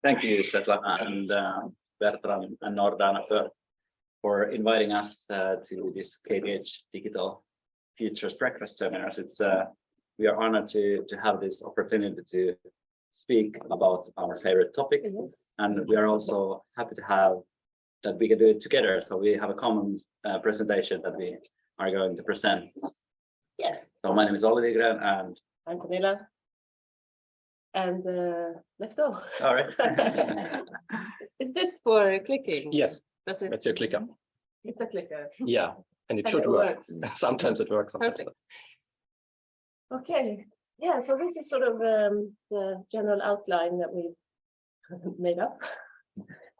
Thank you, Svetlana and Bertrand and Nordana for inviting us to this KDH Digital Futures Breakfast Seminars. We are honored to have this opportunity to speak about our favorite topic, and we are also happy to have that we can do it together. So we have a common presentation that we are going to present. Yes. So my name is Olli Vigren, and I'm Pernilla. And let's go. all right. Is this for clicking? Yes, Does it? it's a clicker. It's a clicker. Yeah, and it And should it work. works. Sometimes it works. Sometimes Perfect. Okay. Yeah, so this is sort of the general outline that we made up.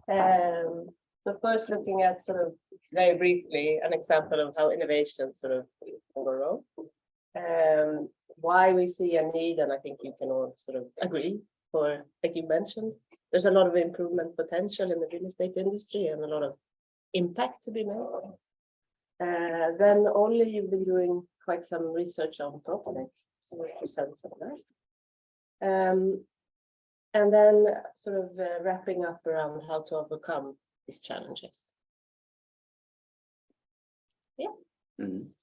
So first looking at sort of very briefly an example of how innovation sort of can go wrong. Why we see a need, and I think you can all sort of agree, for, like you mentioned, there's a lot of improvement potential in the real estate industry and a lot of impact to be made. Then Olli, you've been doing quite some research on PropTech, so we'll present some of that. And then sort of wrapping up around how to overcome these challenges. Yeah. Mhm.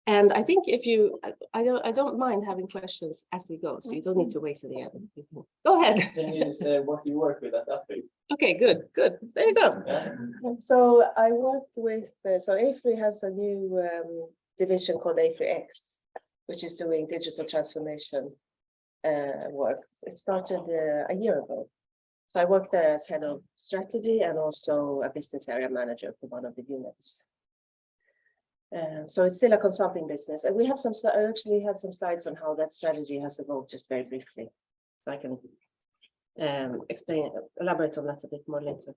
And I think if you, I don't mind having questions as we go, so you don't need to wait till the end. Go ahead. Can you say what you work with at AFRY? Okay, good. There you go. So I work with, so AFRY has a new division called AFRY X, which is doing digital transformation work. It started a year ago. So I worked there as head of strategy and also a business area manager for one of the units. So it's still a consulting business, and we have some. I actually had some slides on how that strategy has evolved, just very briefly. So I can elaborate on that a bit more later.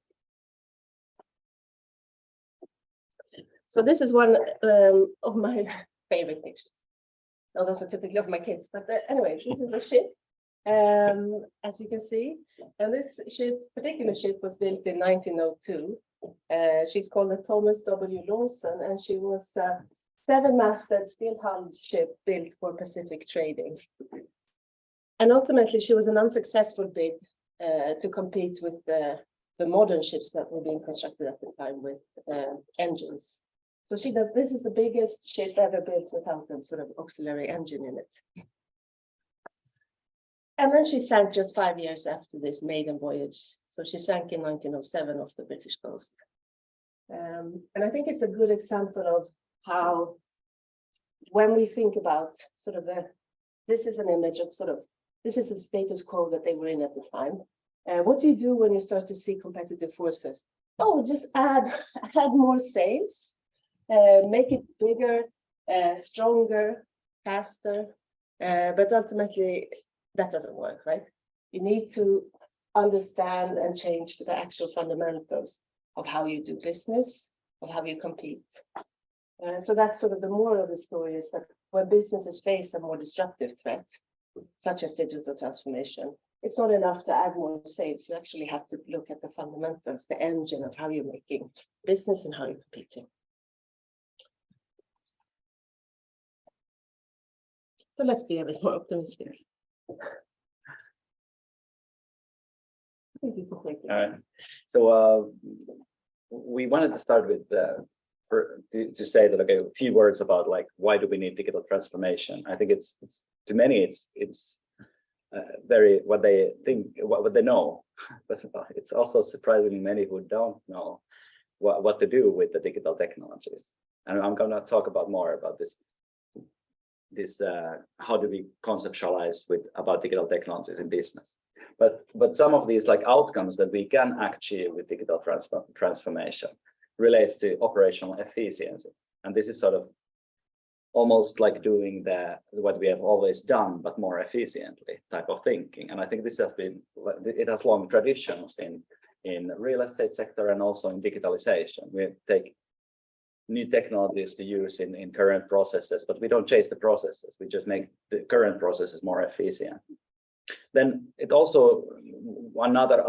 So this is one of my favorite pictures. Now those are typically of my kids, but anyway, this is a ship, as you can see, and this particular ship was built in 1902. She's called the Thomas W. Lawson, and she was a 7-masted steel-hulled ship built for Pacific trading. And ultimately, she was an unsuccessful bid to compete with the modern ships that were being constructed at the time with engines. So this is the biggest ship ever built without a sort of auxiliary engine in it. And then she sank just 5 years after this maiden voyage. So she sank in 1907 off the British coast. And I think it's a good example of how, when we think about sort of this is an image of sort of, this is the status quo that they were in at the time. What do you do when you start to see competitive forces? Oh, just add more sails, make it bigger, stronger, faster. But ultimately, that doesn't work, right? You need to understand and change the actual fundamentals of how you do business, of how you compete. So that's sort of the moral of the story, is that when businesses face a more disruptive threat, such as digital transformation, it's not enough to add more sales. You actually have to look at the fundamentals, the engine of how you're making business and how you're competing. So let's be a bit more optimistic. So we wanted to start with to say that, okay, a few words about like why do we need digital transformation. I think it's to many it's very what they think, what they know, but it's also surprisingly many who don't know what to do with the digital technologies. And I'm going to talk more about this how do we conceptualize about digital technologies in business. But some of these like outcomes that we can achieve with digital transformation relates to operational efficiency. And this is sort of almost like doing what we have always done, but more efficiently type of thinking. And I think this it has long traditions in real estate sector and also in digitalization. We take new technologies to use in current processes, but we don't change the processes. We just make the current processes more efficient. Then it also, another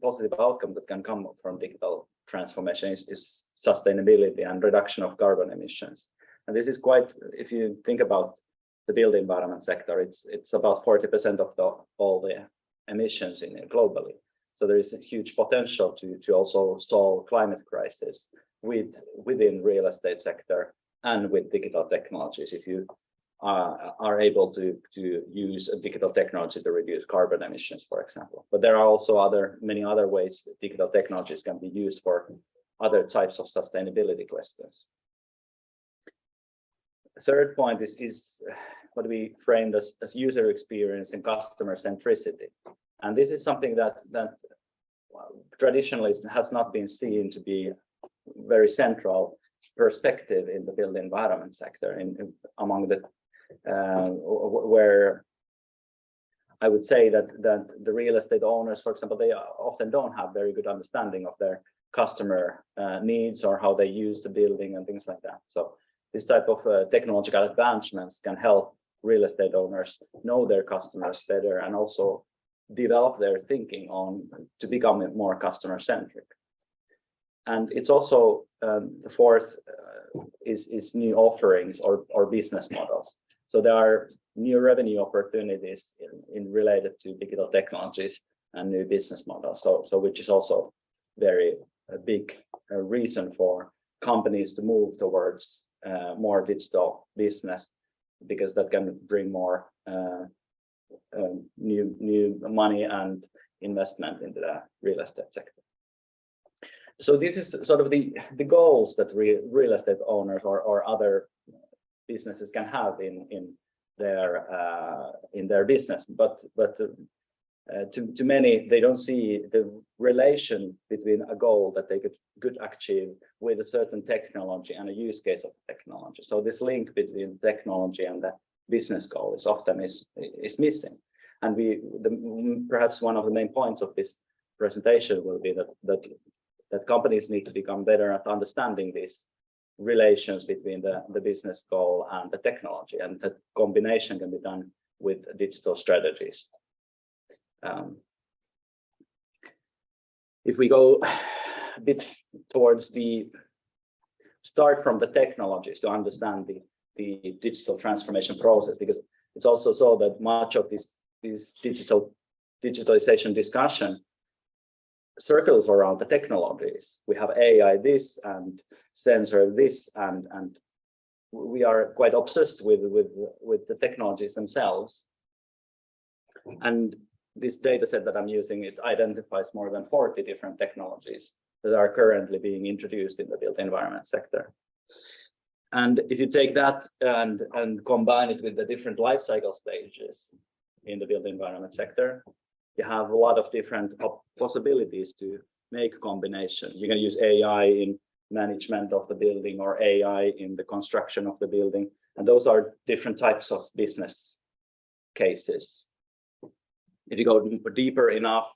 positive outcome that can come from digital transformation is sustainability and reduction of carbon emissions. And this is quite, if you think about the built environment sector, it's about 40% of all the emissions in it globally. So there is a huge potential to also solve climate crisis within real estate sector and with digital technologies. If you are able to use a digital technology to reduce carbon emissions, for example. But there are also many other ways that digital technologies can be used for other types of sustainability questions. The third point is what we framed as user experience and customer centricity. And this is something that traditionally has not been seen to be very central perspective in the built environment sector, among the where I would say that the real estate owners, for example, they often don't have very good understanding of their customer needs or how they use the building and things like that. So this type of technological advancements can help real estate owners know their customers better and also develop their thinking on to become more customer centric. And it's also the fourth is new offerings or business models. So there are new revenue opportunities in related to digital technologies and new business models. So which is also very big reason for companies to move towards more digital business, because that can bring more new money and investment into the real estate sector. So this is sort of the goals that real estate owners or other businesses can have in their business, but to many they don't see the relation between a goal that they could achieve with a certain technology and a use case of technology. So this link between technology and the business goal is often is missing. And perhaps one of the main points of this presentation will be that companies need to become better at understanding these relations between the business goal and the technology, and that combination can be done with digital strategies. If we go a bit towards start from the technologies to understand the digital transformation process, because it's also so that much of this digitalization discussion circles around the technologies. We have AI this and sensor this, and we are quite obsessed with the technologies themselves. And this data set that I'm using, it identifies more than 40 different technologies that are currently being introduced in the built environment sector. And if you take that and combine it with the different life cycle stages in the built environment sector, you have a lot of different possibilities to make a combination. You can use AI in management of the building or AI in the construction of the building. And those are different types of business cases. If you go deeper enough,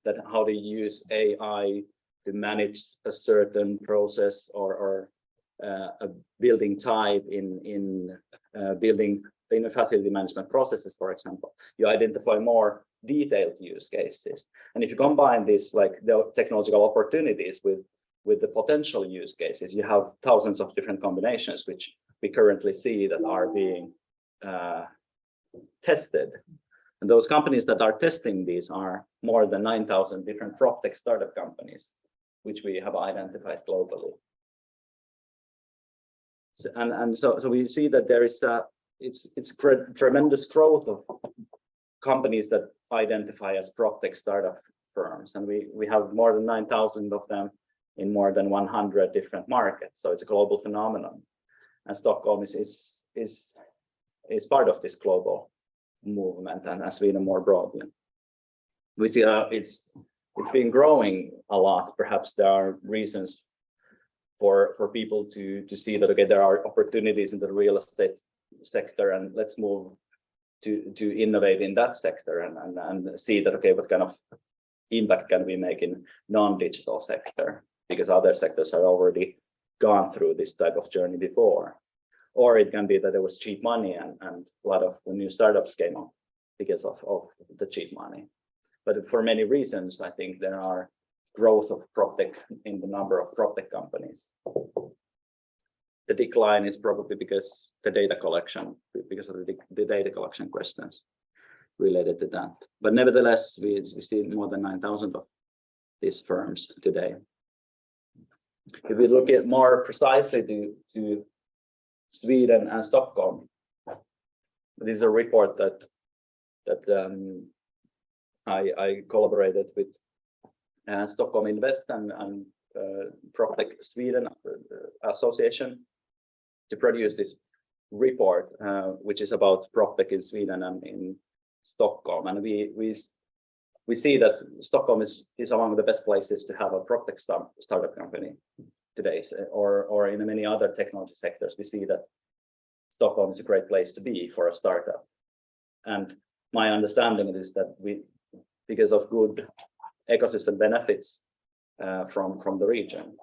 that how to use AI to manage a certain process or a building type in building in a facility management processes, for example, you identify more detailed use cases. And if you combine this, like the technological opportunities with the potential use cases, you have thousands of different combinations, which we currently see that are being tested. And those companies that are testing these are more than 9,000 different PropTech startup companies, which we have identified globally. So we see that there is it's tremendous growth of companies that identify as PropTech startup firms, and we have more than 9,000 of them in more than 100 different markets. So it's a global phenomenon, and Stockholm is part of this global movement, and Sweden more broadly. We see it's been growing a lot. Perhaps there are reasons for people to see that, okay, there are opportunities in the real estate sector, and let's move to innovate in that sector and see that, okay, what kind of impact can we make in non-digital sector, because other sectors have already gone through this type of journey before. Or it can be that there was cheap money and a lot of the new startups came up because of the cheap money. But for many reasons, I think there are growth of PropTech in the number of PropTech companies. The decline is probably because the data collection, because of the data collection questions. related to that. But nevertheless, we see more than 9,000 of these firms today. If we look at more precisely to Sweden and Stockholm, this is a report that I collaborated with Stockholm Invest and PropTech Sweden Association to produce this report, which is about PropTech in Sweden and in Stockholm. And we see that Stockholm is among the best places to have a PropTech startup company today, or in many other technology sectors. We see that Stockholm is a great place to be for a startup. And my understanding is that because of good ecosystem benefits from the region,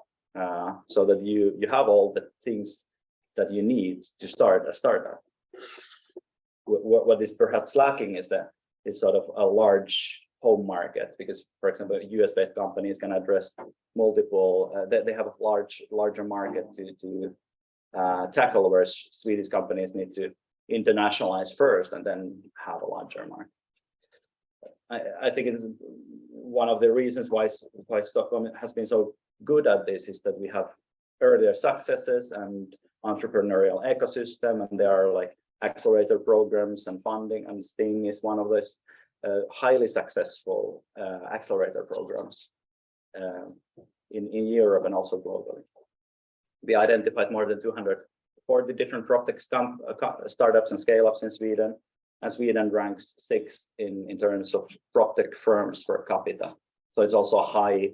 so that you have all the things that you need to start a startup. What is perhaps lacking is sort of a large home market, because, for example, US-based companies can address multiple. They have a larger market to tackle, whereas Swedish companies need to internationalize first and then have a larger market. I think it is one of the reasons why Stockholm has been so good at this is that we have earlier successes and entrepreneurial ecosystem, and there are like accelerator programs and funding, and Sting is one of those highly successful accelerator programs in Europe and also globally. We identified more than 240 different PropTech startups and scale-ups in Sweden, and Sweden ranks 6th in terms of PropTech firms per capita. So it's also a high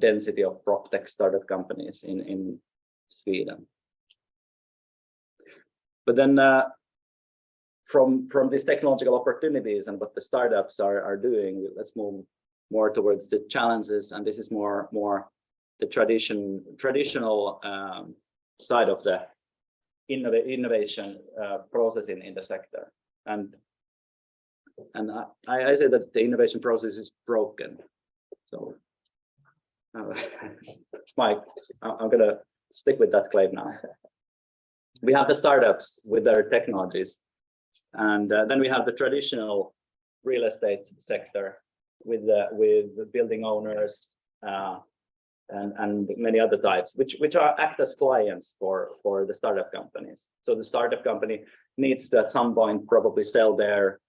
density of PropTech startup companies in Sweden. But then from these technological opportunities and what the startups are doing, let's move more towards the challenges, and this is more the traditional side of the innovation process in the sector. And I say that the innovation process is broken. So it's I'm gonna stick with that claim now. We have the startups with their technologies, and then we have the traditional real estate sector with the building owners and many other types, which act as clients for the startup companies. So the startup company needs to at some point probably sell their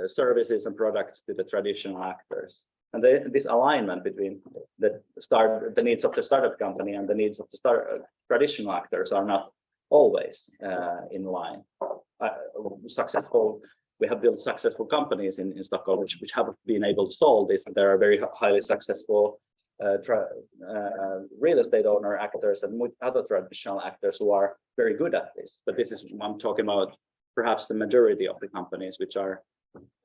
services and products to the traditional actors. And this alignment between the needs of the startup company and the needs of the traditional actors are not always in line. We have built successful companies in Stockholm which have been able to solve this, and there are very highly successful real estate owner actors and other traditional actors who are very good at this. But this is, I'm talking about perhaps the majority of the companies, which are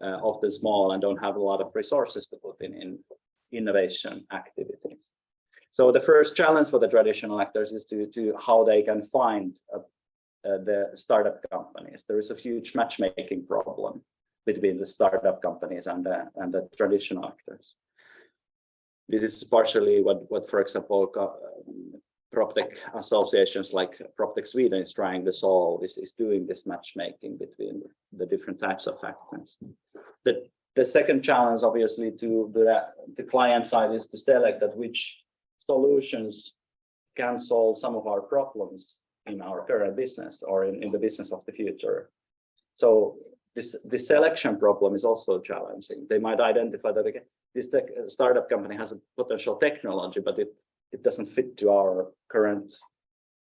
often small and don't have a lot of resources to put in innovation activities. So the first challenge for the traditional actors is to how they can find the startup companies. There is a huge matchmaking problem between the startup companies and the traditional actors. This is partially what for example, PropTech associations like PropTech Sweden is trying to solve, is doing this matchmaking between the different types of actors. The second challenge, obviously, to the client side is to select that which solutions can solve some of our problems in our current business or in the business of the future. So this selection problem is also challenging. They might identify that this startup company has a potential technology, but it doesn't fit to our current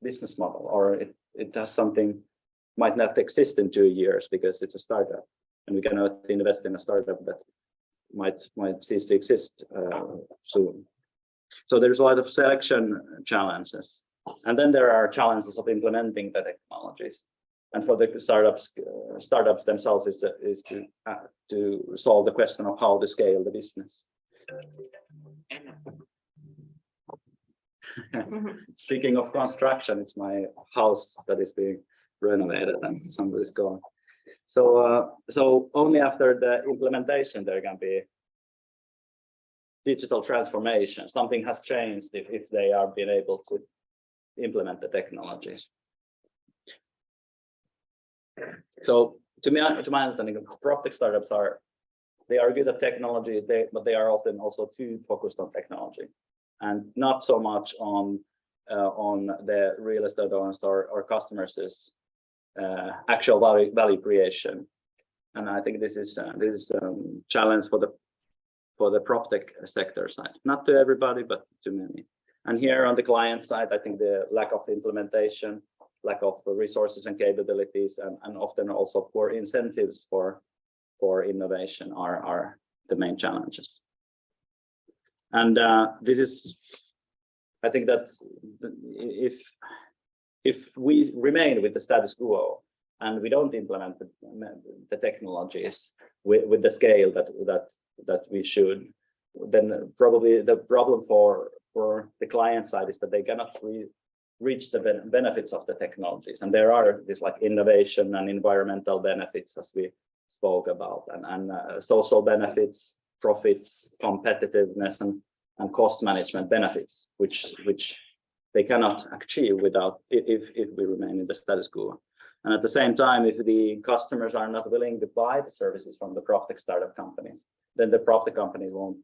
business model, or it has something might not exist in 2 years because it's a startup, and we cannot invest in a startup that might cease to exist soon. So there's a lot of selection challenges, and then there are challenges of implementing the technologies. And for the startups themselves is to solve the question of how to scale the business. Speaking of construction, it's my house that is being renovated and somebody's gone. So only after the implementation there can be digital transformation. Something has changed if they are being able to implement the technologies. So to my understanding, PropTech startups are good at technology, but they are often also too focused on technology, and not so much on the real estate owners or customers' actual value creation. And I think this is a challenge for the PropTech sector side, not to everybody, but to many. And here on the client side, I think the lack of implementation, lack of resources and capabilities, and often also poor incentives for innovation are the main challenges. And this is, I think that if we remain with the status quo and we don't implement the technologies with the scale that we should, then probably the problem for the client side is that they cannot reach the benefits of the technologies. And there are this like innovation and environmental benefits, as we spoke about, and social benefits, profits, competitiveness, and cost management benefits, which they cannot achieve without if we remain in the status quo. And at the same time, if the customers are not willing to buy the services from the PropTech startup companies, then the PropTech companies won't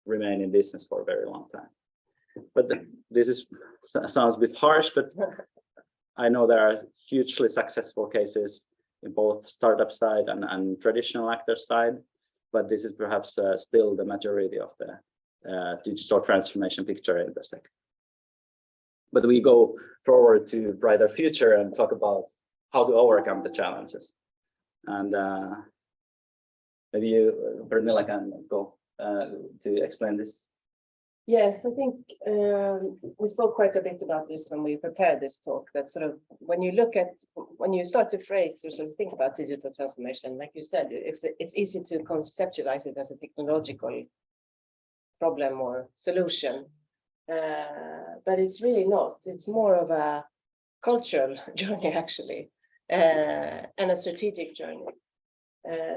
remain in business for a very long time. But this sounds a bit harsh, but I know there are hugely successful cases in both startup side and traditional actor side, but this is perhaps still the majority of the digital transformation picture in the sector. But we go forward to a brighter future and talk about how to overcome the challenges. And maybe you, Pernilla, can go to explain this. Yes, I think we spoke quite a bit about this when we prepared this talk, that sort of when you start to phrase or sort of think about digital transformation, like you said, it's easy to conceptualize it as a technological problem or solution, but it's really not. It's more of a cultural journey, actually, and a strategic journey.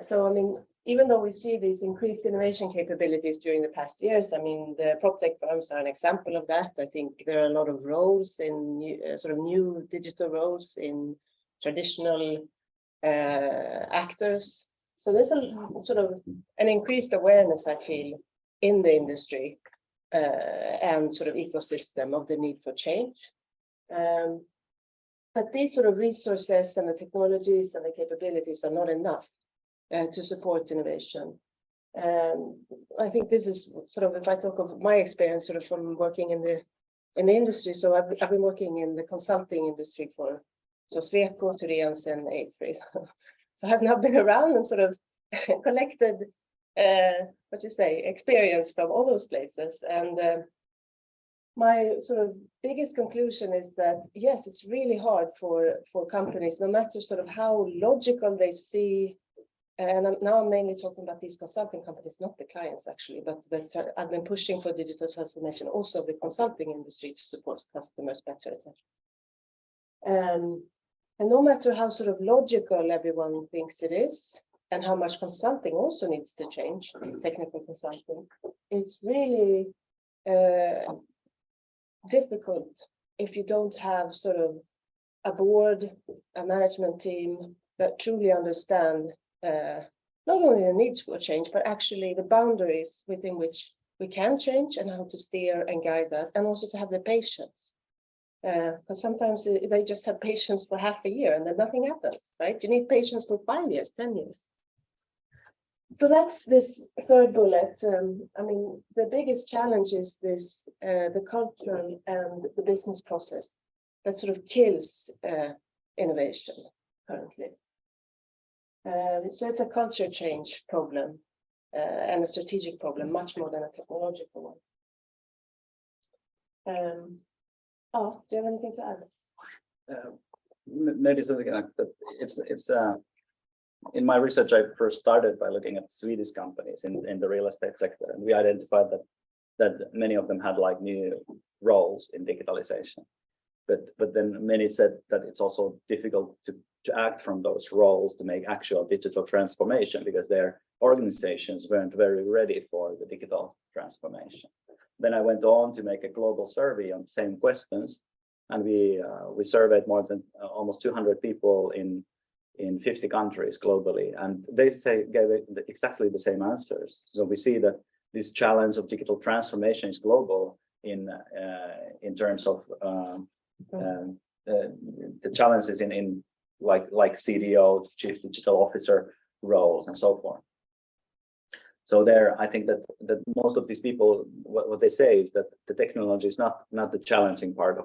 So, I mean, even though we see these increased innovation capabilities during the past years, I mean, the PropTech firms are an example of that. I think there are a lot of roles in new digital roles in traditional actors. So there's a sort of an increased awareness, I feel, in the industry and sort of ecosystem of the need for change. But these sort of resources and the technologies and the capabilities are not enough to support innovation. I think this is sort of, if I talk of my experience sort of from working in the industry, so I've been working in the consulting industry for Sweco, Thessén, and AFRY. So I've now been around and sort of collected experience from all those places. And my sort of biggest conclusion is that yes, it's really hard for companies, no matter sort of how logical they see. And now I'm mainly talking about these consulting companies, not the clients actually, but I've been pushing for digital transformation also of the consulting industry to support customers better, etc. And no matter how sort of logical everyone thinks it is, and how much consulting also needs to change, technical consulting, it's really difficult if you don't have sort of a board, a management team that truly understand not only the needs for change, but actually the boundaries within which we can change and how to steer and guide that, and also to have the patience. Because sometimes they just have patience for half a year and then nothing happens, right? You need patience for 5 years, 10 years. So that's this third bullet. I mean, the biggest challenge is this, the culture and the business process that sort of kills innovation currently. So it's a culture change problem and a strategic problem, much more than a technological one. Do you have anything to add? Maybe something like that. It's in my research, I first started by looking at Swedish companies in the real estate sector, and we identified that many of them had like new roles in digitalization. But then many said that it's also difficult to act from those roles to make actual digital transformation because their organizations weren't very ready for the digital transformation. Then I went on to make a global survey on the same questions, and we surveyed more than almost 200 people in in 50 countries globally, and they gave exactly the same answers. So we see that this challenge of digital transformation is global in terms of the challenges in like CDO, Chief Digital Officer roles and so forth. So there, I think that most of these people, what they say is that the technology is not the challenging part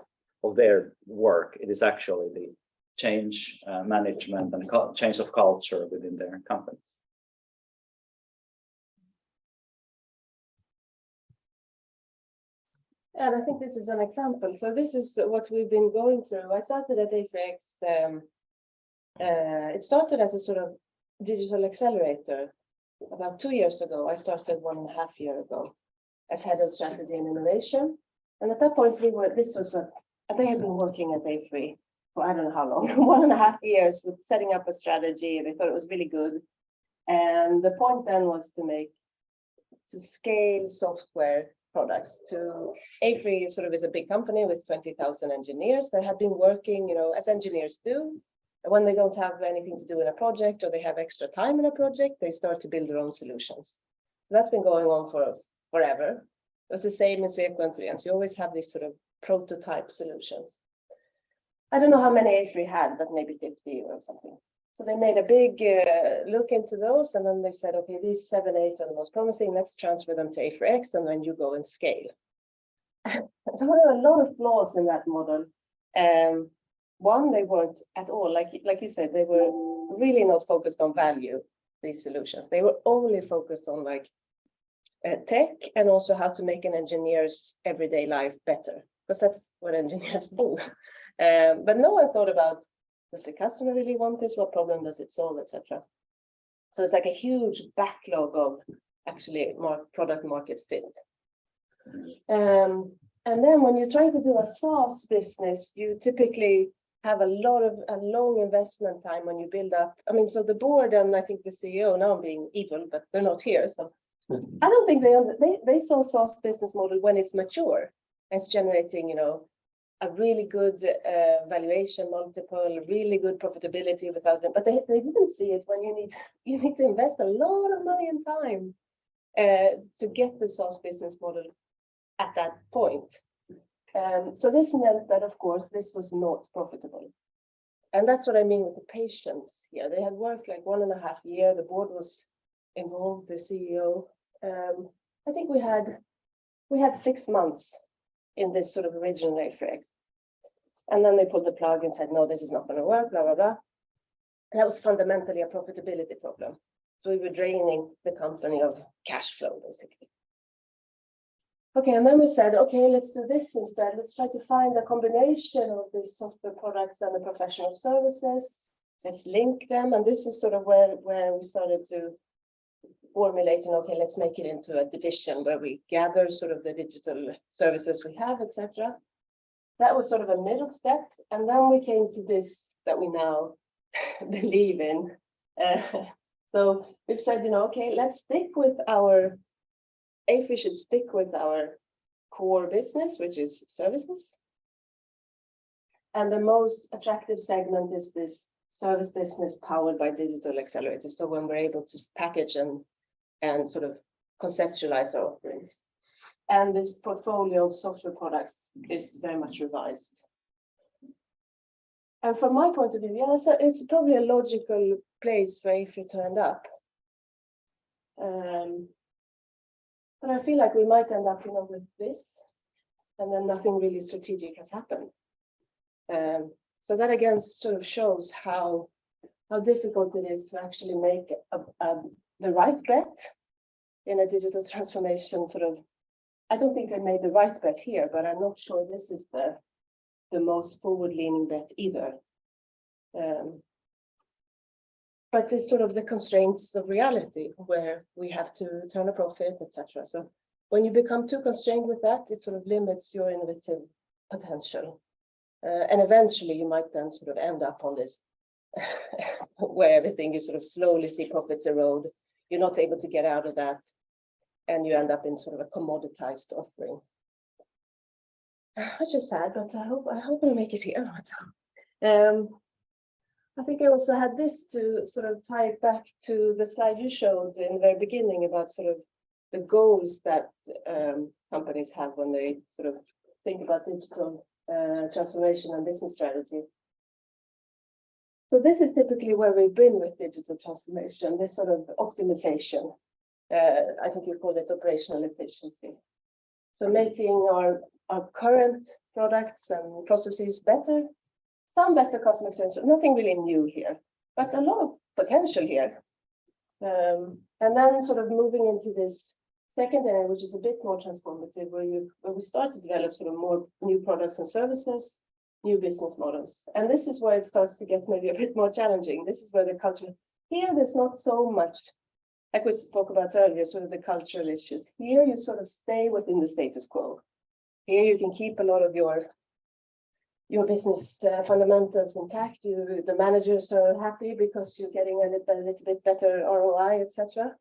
of their work. It is actually the change management and change of culture within their companies. And I think this is an example. So this is what we've been going through. I started at AFRY. It started as a sort of digital accelerator. About 2 years ago, I started 1.5 years ago as head of strategy and innovation. And at that point, they had been working at AFRY for I don't know how long, 1.5 years with setting up a strategy. They thought it was really good. And the point then was to scale software products to AFRY sort of is a big company with 20,000 engineers. They have been working, as engineers do. When they don't have anything to do in a project or they have extra time in a project, they start to build their own solutions. So that's been going on for forever. It was the same in Sequence. You always have these sort of prototype solutions. I don't know how many AFRY had, but maybe 50 or something. So they made a big look into those, and then they said, okay, these 7, 8 are the most promising. Let's transfer them to AFRY, and then you go and scale. So there are a lot of flaws in that model. One, they weren't at all, like you said, they were really not focused on value, these solutions. They were only focused on tech and also how to make an engineer's everyday life better, because that's what engineers do. But no one thought about, does the customer really want this? What problem does it solve, etc. So it's like a huge backlog of actually product market fit. And then when you're trying to do a SaaS business, you typically have a long investment time when you build up. I mean, so the board and I think the CEO, now I'm being evil, but they're not here. So I don't think they saw SaaS business model when it's mature. It's generating, a really good valuation multiple, really good profitability without them. But they didn't see it when you need to invest a lot of money and time to get the SaaS business model at that point. So this meant that, of course, this was not profitable. And that's what I mean with the patience here. They had worked like 1.5 years. The board was involved, the CEO. I think we had 6 months in this sort of original AFRY. And then they pulled the plug and said, no, this is not going to work, blah, blah, blah. That was fundamentally a profitability problem. So we were draining the company of cash flow, basically. Okay, and then we said, okay, let's do this instead. Let's try to find a combination of these software products and the professional services. Let's link them. And this is sort of where we started to formulate, okay, let's make it into a division where we gather sort of the digital services we have, etc. That was sort of a middle step. And then we came to this that we now believe in. So we've said, okay, let's stick with AFRY should stick with our core business, which is services. And the most attractive segment is this service business powered by digital accelerators. So when we're able to package and sort of conceptualize our offerings. And this portfolio of software products is very much revised. And from my point of view, it's probably a logical place for AFRY to end up. But I feel like we might end up, with this, and then nothing really strategic has happened. So that again sort of shows how difficult it is to actually make the right bet in a digital transformation sort of. I don't think they made the right bet here, but I'm not sure this is the most forward-leaning bet either. But it's sort of the constraints of reality where we have to turn a profit, etc. So when you become too constrained with that, it sort of limits your innovative potential. And eventually you might then sort of end up on this where everything you sort of slowly see profits erode. You're not able to get out of that. And you end up in sort of a commoditized offering. Which is sad, but I hope I'll make it here. I think I also had this to sort of tie it back to the slide you showed in the very beginning about sort of the goals that companies have when they sort of think about digital transformation and business strategy. So this is typically where we've been with digital transformation, this sort of optimization. I think you call it operational efficiency. So making our current products and processes better, some better customer experience, nothing really new here, but a lot of potential here. And then sort of moving into this second area, which is a bit more transformative, where we start to develop sort of more new products and services, new business models. And this is where it starts to get maybe a bit more challenging. This is where the culture, here there's not so much, like we spoke about earlier, sort of the cultural issues. Here you sort of stay within the status quo. Here you can keep a lot of your business fundamentals intact. The managers are happy because you're getting a little bit better ROI, etc.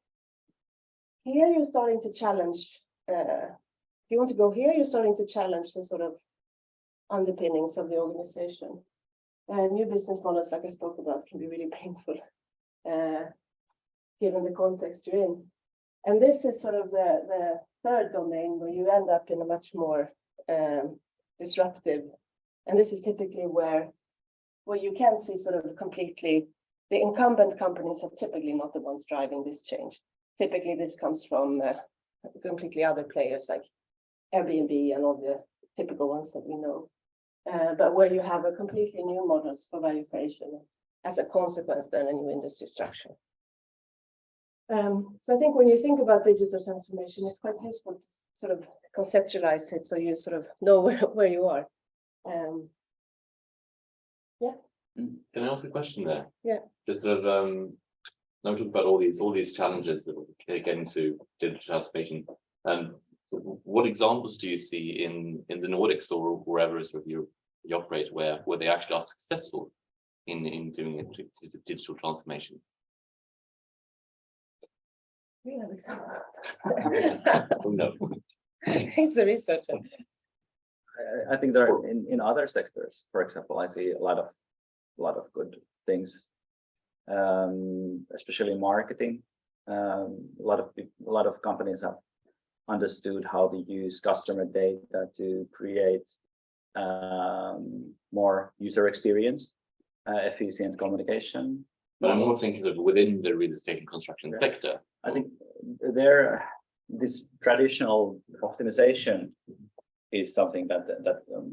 Here you're starting to challenge. If you want to go here, you're starting to challenge the sort of underpinnings of the organization. New business models, like I spoke about, can be really painful, given the context you're in. And this is sort of the third domain where you end up in a much more disruptive. And this is typically where you can see sort of completely, the incumbent companies are typically not the ones driving this change. Typically, this comes from completely other players like Airbnb and all the typical ones that we know. But where you have a completely new models for value creation as a consequence, then a new industry structure. So I think when you think about digital transformation, it's quite useful to sort of conceptualize it so you sort of know where you are. Yeah. Can I ask a question there? Yeah. Just sort of now we talk about all these challenges that get into digital transformation. What examples do you see in the Nordics or wherever sort of you operate where they actually are successful in doing a digital transformation? We have examples. Oh, no. He's a researcher. I think there are in other sectors, for example, I see a lot of good things, especially marketing. A lot of companies have understood how to use customer data to create more user experience, efficient communication. But I'm more thinking of within the real estate and construction sector. I think this traditional optimization is something that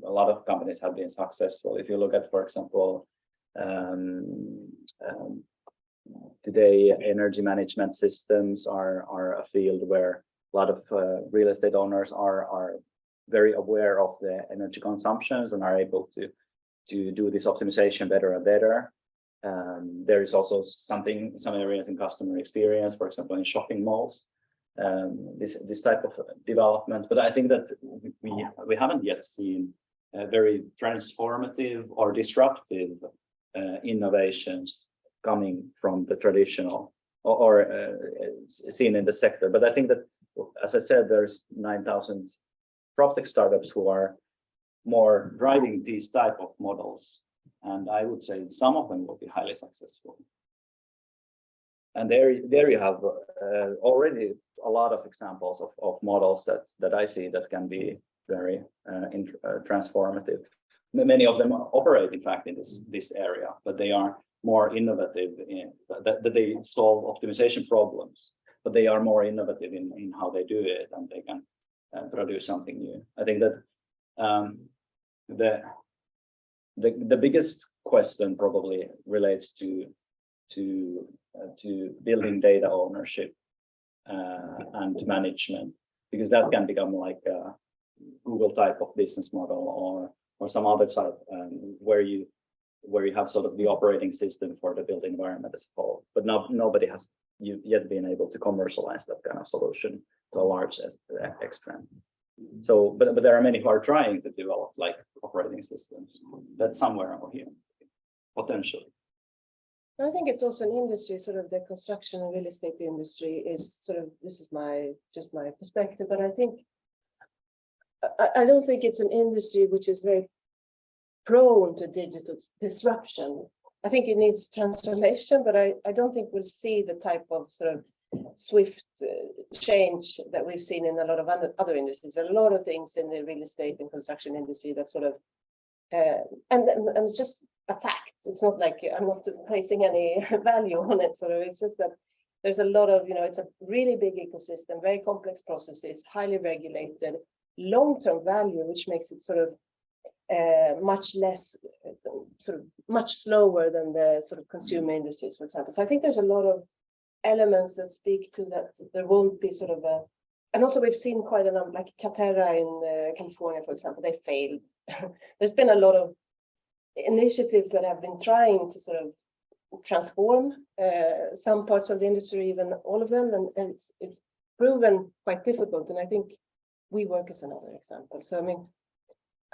a lot of companies have been successful. If you look at, for example, today energy management systems are a field where a lot of real estate owners are very aware of the energy consumptions and are able to do this optimization better and better. There is also some areas in customer experience, for example, in shopping malls, this type of development. But I think that we haven't yet seen very transformative or disruptive innovations coming from the traditional or seen in the sector. But I think that, as I said, there's 9,000 PropTech startups who are more driving these type of models. And I would say some of them will be highly successful. And there you have already a lot of examples of models that I see that can be very transformative. Many of them operate, in fact, in this area, but they are more innovative in that they solve optimization problems, but they are more innovative in how they do it, and they can produce something new. I think that the biggest question probably relates to building data ownership and management, because that can become like a Google type of business model or some other type where you have sort of the operating system for the built environment as a whole. But nobody has yet been able to commercialize that kind of solution to a large extent. So, but there are many who are trying to develop like operating systems. That's somewhere over here, potentially. I think it's also an industry, sort of the construction and real estate industry is sort of, this is just my perspective, but I think, I don't think it's an industry which is very prone to digital disruption. I think it needs transformation, but I don't think we'll see the type of sort of swift change that we've seen in a lot of other industries. There are a lot of things in the real estate and construction industry that sort of, and it's just a fact. It's not like I'm not placing any value on it. Sort of, it's just that there's a lot of, it's a really big ecosystem, very complex processes, highly regulated, long-term value, which makes it sort of much less, sort of much slower than the sort of consumer industries, for example. So I think there's a lot of elements that speak to that. There won't be sort of a, and also we've seen quite a number, like Catera in California, for example, they failed. There's been a lot of initiatives that have been trying to sort of transform some parts of the industry, even all of them, and it's proven quite difficult. And I think WeWork is another example. So I mean,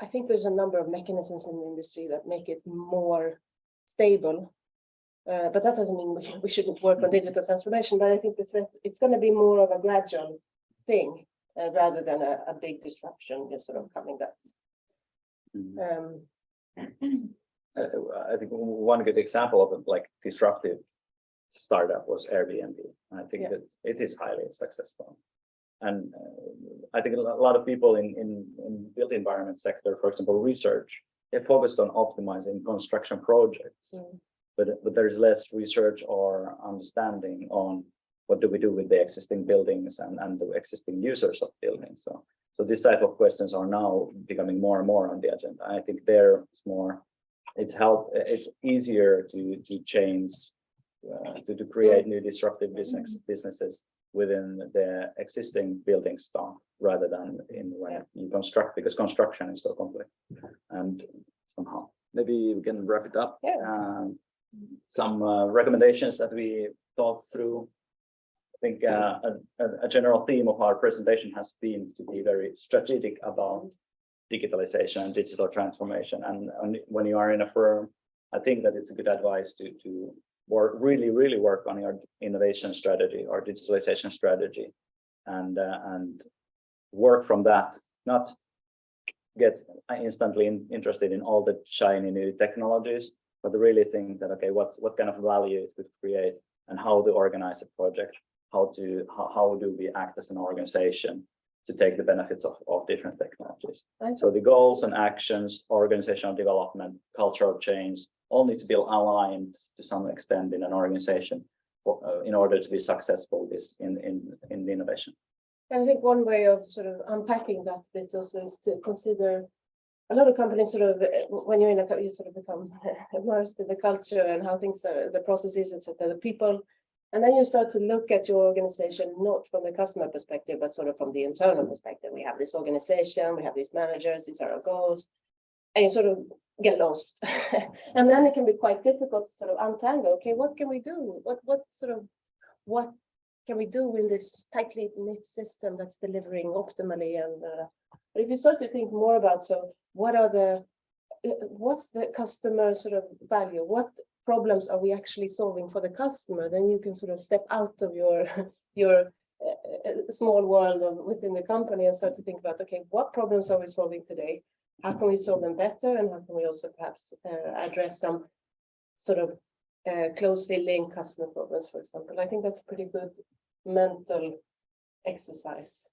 I think there's a number of mechanisms in the industry that make it more stable. But that doesn't mean we shouldn't work on digital transformation. But I think it's going to be more of a gradual thing rather than a big disruption just sort of coming that. I think one good example of a like disruptive startup was Airbnb. I think that it is highly successful. And I think a lot of people in built environment sector, for example, research, they focused on optimizing construction projects, but there is less research or understanding on what do we do with the existing buildings and the existing users of buildings. So this type of questions are now becoming more and more on the agenda. I think it's easier to change, to create new disruptive businesses within the existing building stock rather than in when you construct, because construction is so complex. And somehow maybe we can wrap it up. Some recommendations that we thought through. I think a general theme of our presentation has been to be very strategic about digitalization and digital transformation. And when you are in a firm, I think that it's a good advice to really work on your innovation strategy or digitalization strategy, and work from that, not get instantly interested in all the shiny new technologies, but really think that, okay, what kind of value it would create and how to organize a project, how do we act as an organization to take the benefits of different technologies. So the goals and actions, organizational development, cultural change, all need to be aligned to some extent in an organization in order to be successful in the innovation. And I think one way of sort of unpacking that bit also is to consider a lot of companies sort of, when you're in a, you sort of become immersed in the culture and how things are, the processes, etc., the people, and then you start to look at your organization not from the customer perspective, but sort of from the internal perspective. We have this organization, we have these managers, these are our goals, and you sort of get lost. And then it can be quite difficult to sort of untangle. Okay, what can we do? What can we do in this tightly knit system that's delivering optimally? And but if you start to think more about, so what's the customer sort of value? What problems are we actually solving for the customer? Then you can sort of step out of your small world within the company and start to think about, okay, what problems are we solving today? How can we solve them better? And how can we also perhaps address some sort of closely linked customer problems, for example? I think that's a pretty good mental exercise.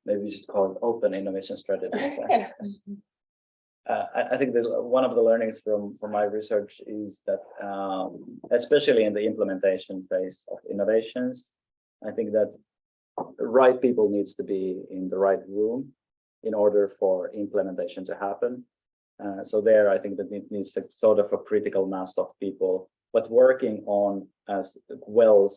Maybe we should call it open innovation strategies. I think that one of the learnings from my research is that, especially in the implementation phase of innovations, I think that the right people needs to be in the right room in order for implementation to happen. So there, I think that it needs a sort of a critical mass of people, but working on as well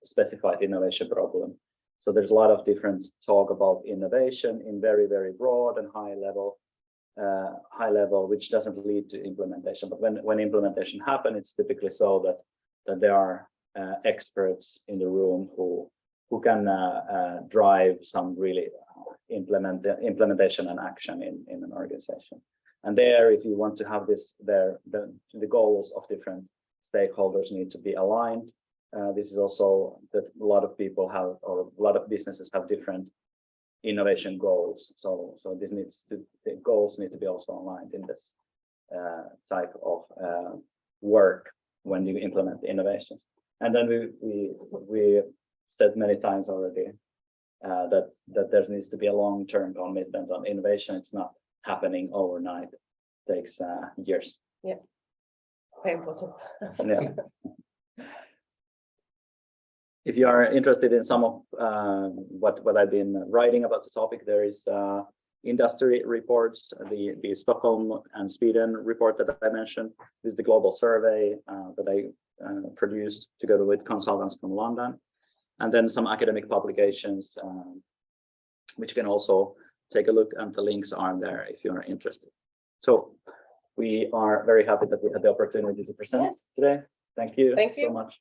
specified innovation problem. So there's a lot of different talk about innovation in very, very broad and high level, which doesn't lead to implementation. But when implementation happens, it's typically so that there are experts in the room who can drive some really implementation and action in an organization. And there, if you want to have this, the goals of different stakeholders need to be aligned. This is also that a lot of people have, or a lot of businesses have different innovation goals. So the goals need to be also aligned in this. type of work when you implement innovations. And then we said many times already that there needs to be a long-term commitment on innovation. It's not happening overnight. It takes years. Very important. Yeah. If you are interested in some of what I've been writing about the topic, there is industry reports, the Stockholm and Sweden report that I mentioned. This is the global survey that I produced together with consultants from London, and then some academic publications, which you can also take a look, and the links are there if you are interested. So we are very happy that we had the opportunity to present today. Thank you Thank you so much.